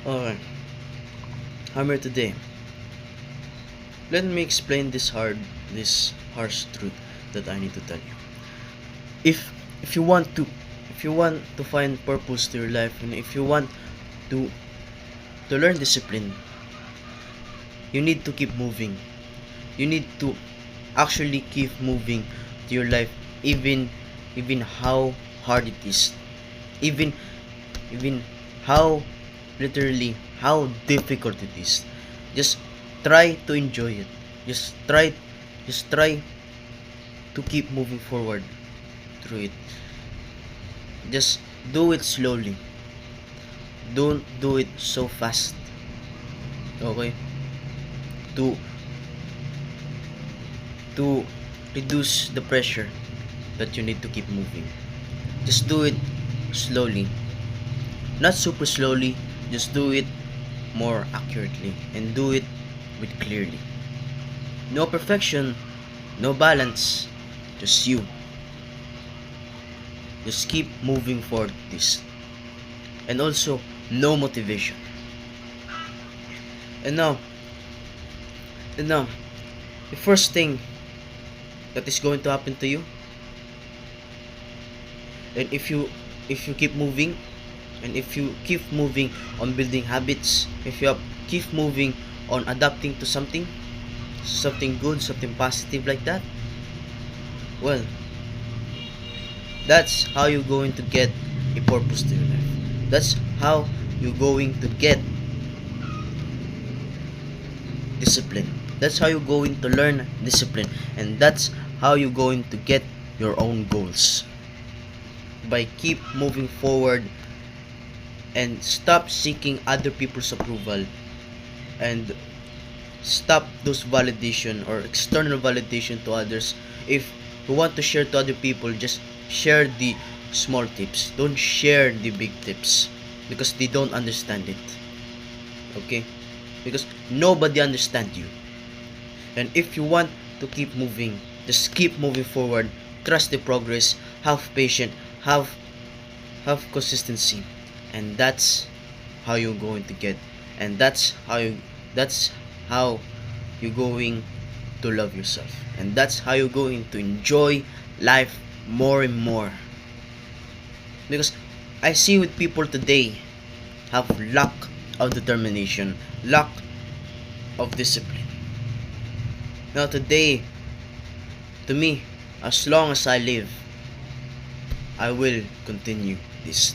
Alright, Hammer today. Let me explain this harsh truth that I need to tell you. If if you want to if you want to find purpose to your life, and if you want to learn discipline, you need to keep moving. You need to actually keep moving to your life, even how hard it is, even even how literally how difficult it is. Just try to enjoy it. Just try to keep moving forward through it. Just do it slowly. Don't do it so fast. Okay? To to reduce the pressure that you need to keep moving. Just do it slowly. Not super slowly, just do it more accurately and do it with clearly. No perfection, no balance, just you. Just keep moving forward this. And also no motivation. And now, and now, the first thing that is going to happen to you, and if you keep moving, and if you keep moving on building habits, if you keep moving on adapting to something good, something positive like that, well, that's how you're going to get a purpose to your life. That's how you're going to get discipline. That's how you're going to learn discipline, and that's how you're going to get your own goals. By keep moving forward and stop seeking other people's approval, and stop those validation or external validation to others. If you want to share to other people, just share the small tips. Don't share the big tips because they don't understand it. Okay? Because nobody understands you. And if you want to keep moving, just keep moving forward. Trust the progress. Have patience. Have consistency, and that's how you're going to get. And that's how you're going to love yourself. And that's how you're going to enjoy life more and more. Because I see with people today have lack of determination, lack of discipline. Now today, to me, as long as I live, I will continue this.